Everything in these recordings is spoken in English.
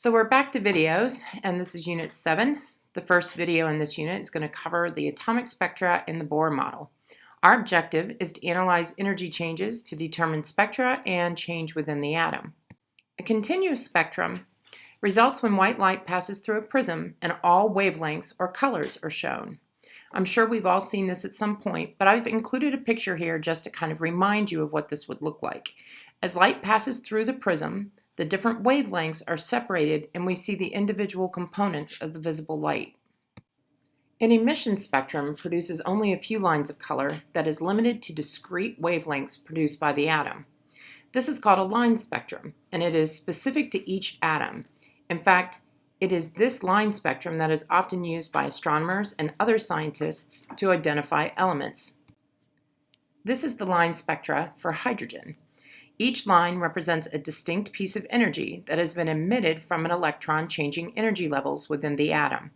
So we're back to videos, and this is Unit 7. The first video in this unit is going to cover the atomic spectra in the Bohr model. Our objective is to analyze energy changes to determine spectra and change within the atom. A continuous spectrum results when white light passes through a prism and all wavelengths or colors are shown. I'm sure we've all seen this at some point, but I've included a picture here just to kind of remind you of what this would look like. As light passes through the prism, the different wavelengths are separated and we see the individual components of the visible light. An emission spectrum produces only a few lines of color that is limited to discrete wavelengths produced by the atom. This is called a line spectrum, and it is specific to each atom. In fact, it is this line spectrum that is often used by astronomers and other scientists to identify elements. This is the line spectra for hydrogen. Each line represents a distinct piece of energy that has been emitted from an electron changing energy levels within the atom.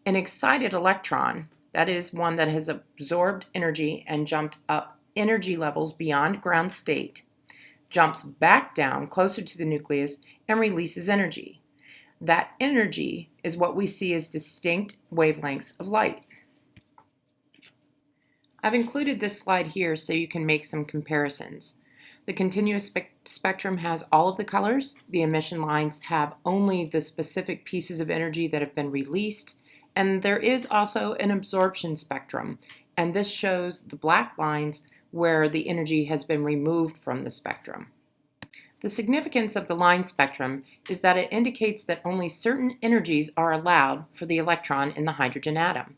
An excited electron, that is one that has absorbed energy and jumped up energy levels beyond ground state, jumps back down closer to the nucleus and releases energy. That energy is what we see as distinct wavelengths of light. I've included this slide here so you can make some comparisons. The continuous spectrum has all of the colors. The emission lines have only the specific pieces of energy that have been released. And there is also an absorption spectrum. And this shows the black lines where the energy has been removed from the spectrum. The significance of the line spectrum is that it indicates that only certain energies are allowed for the electron in the hydrogen atom.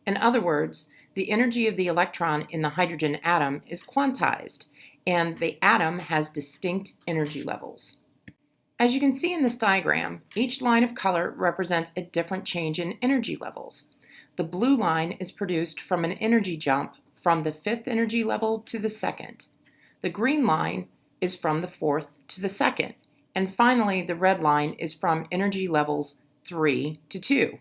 In other words, the energy of the electron in the hydrogen atom is quantized, and the atom has distinct energy levels. As you can see in this diagram, each line of color represents a different change in energy levels. The blue line is produced from an energy jump from the 5th energy level to the 2nd. The green line is from the 4th to the 2nd. And finally, the red line is from energy levels 3 to 2.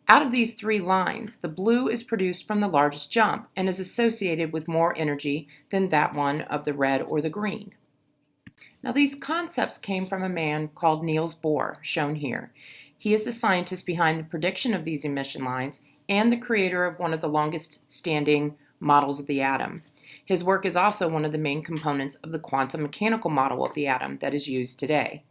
Out of these three lines, the blue is produced from the largest jump and is associated with more energy than that one of the red or the green. Now, these concepts came from a man called Niels Bohr, shown here. He is the scientist behind the prediction of these emission lines and the creator of one of the longest standing models of the atom. His work is also one of the main components of the quantum mechanical model of the atom that is used today.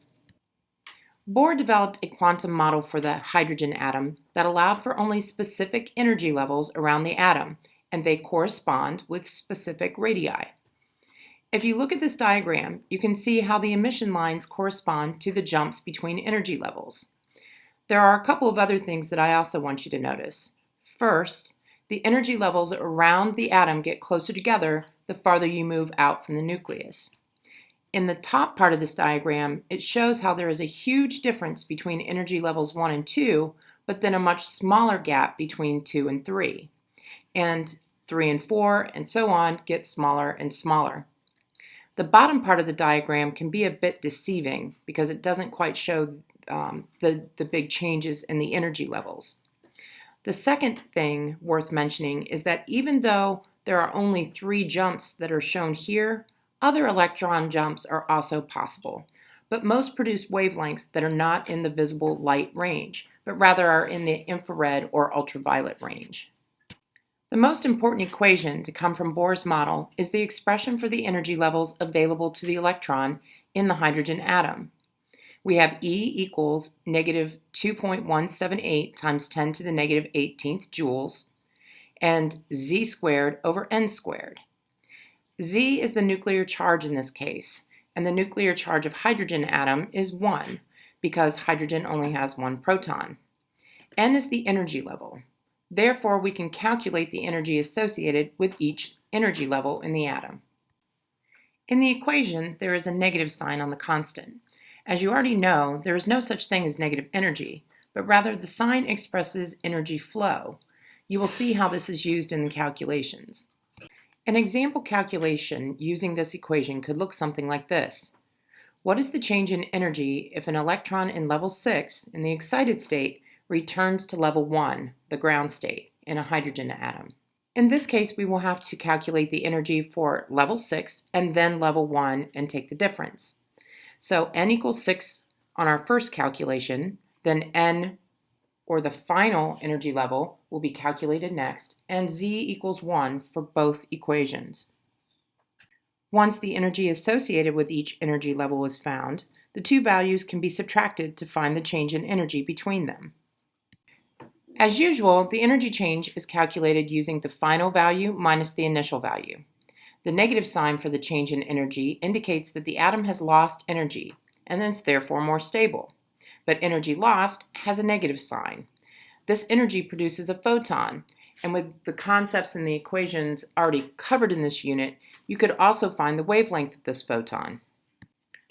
Bohr developed a quantum model for the hydrogen atom that allowed for only specific energy levels around the atom, and they correspond with specific radii. If you look at this diagram, you can see how the emission lines correspond to the jumps between energy levels. There are a couple of other things that I also want you to notice. First, the energy levels around the atom get closer together the farther you move out from the nucleus. In the top part of this diagram, it shows how there is a huge difference between energy levels 1 and 2, but then a much smaller gap between 2 and 3. And 3 and 4, and so on, get smaller and smaller. The bottom part of the diagram can be a bit deceiving because it doesn't quite show the big changes in the energy levels. The second thing worth mentioning is that even though there are only 3 jumps that are shown here, other electron jumps are also possible, but most produce wavelengths that are not in the visible light range, but rather are in the infrared or ultraviolet range. The most important equation to come from Bohr's model is the expression for the energy levels available to the electron in the hydrogen atom. We have E equals negative 2.178 times 10 to the negative 18th joules, and Z squared over N squared. Z is the nuclear charge in this case, and the nuclear charge of hydrogen atom is 1, because hydrogen only has 1 proton. N is the energy level. Therefore, we can calculate the energy associated with each energy level in the atom. In the equation, there is a negative sign on the constant. As you already know, there is no such thing as negative energy, but rather the sign expresses energy flow. You will see how this is used in the calculations. An example calculation using this equation could look something like this. What is the change in energy if an electron in level 6, in the excited state, returns to level 1, the ground state, in a hydrogen atom? In this case, we will have to calculate the energy for level 6 and then level 1 and take the difference. So N equals 6 on our first calculation, then N, or the final energy level, will be calculated next, and Z equals 1 for both equations. Once the energy associated with each energy level is found, the two values can be subtracted to find the change in energy between them. As usual, the energy change is calculated using the final value minus the initial value. The negative sign for the change in energy indicates that the atom has lost energy and is therefore more stable. But energy lost has a negative sign. This energy produces a photon, and with the concepts and the equations already covered in this unit, you could also find the wavelength of this photon.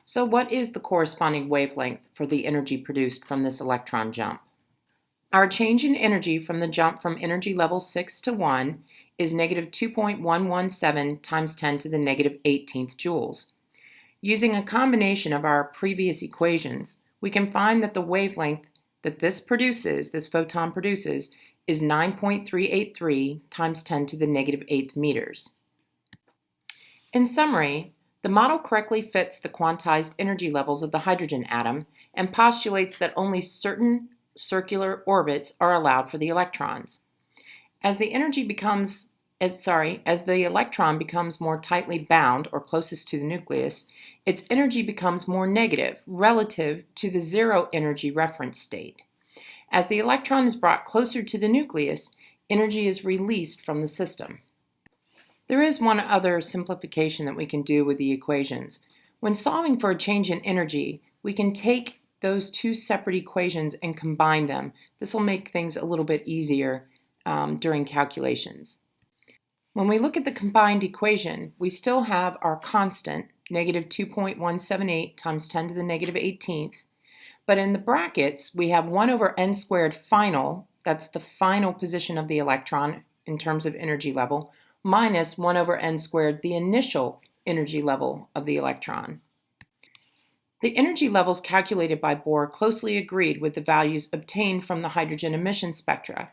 So what is the corresponding wavelength for the energy produced from this electron jump? Our change in energy from the jump from energy level 6 to 1 is negative 2.117 times 10 to the negative 18th joules. Using a combination of our previous equations, we can find that the wavelength that this photon produces, is 9.383 times 10 to the negative 8th meters. In summary, the model correctly fits the quantized energy levels of the hydrogen atom and postulates that only certain circular orbits are allowed for the electrons. As the electron becomes more tightly bound or closest to the nucleus, its energy becomes more negative relative to the zero energy reference state. As the electron is brought closer to the nucleus, energy is released from the system. There is one other simplification that we can do with the equations. When solving for a change in energy, we can take those two separate equations and combine them. This will make things a little bit easier during calculations. When we look at the combined equation, we still have our constant, negative 2.178 times 10 to the negative 18th, but in the brackets, we have 1 over n squared final, that's the final position of the electron in terms of energy level, minus 1 over n squared, the initial energy level of the electron. The energy levels calculated by Bohr closely agreed with the values obtained from the hydrogen emission spectra,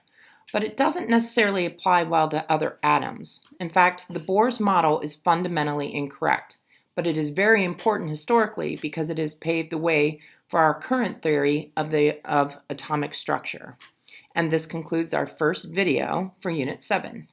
but it doesn't necessarily apply well to other atoms. In fact, the Bohr's model is fundamentally incorrect, but it is very important historically because it has paved the way for our current theory of atomic structure. And this concludes our first video for Unit 7.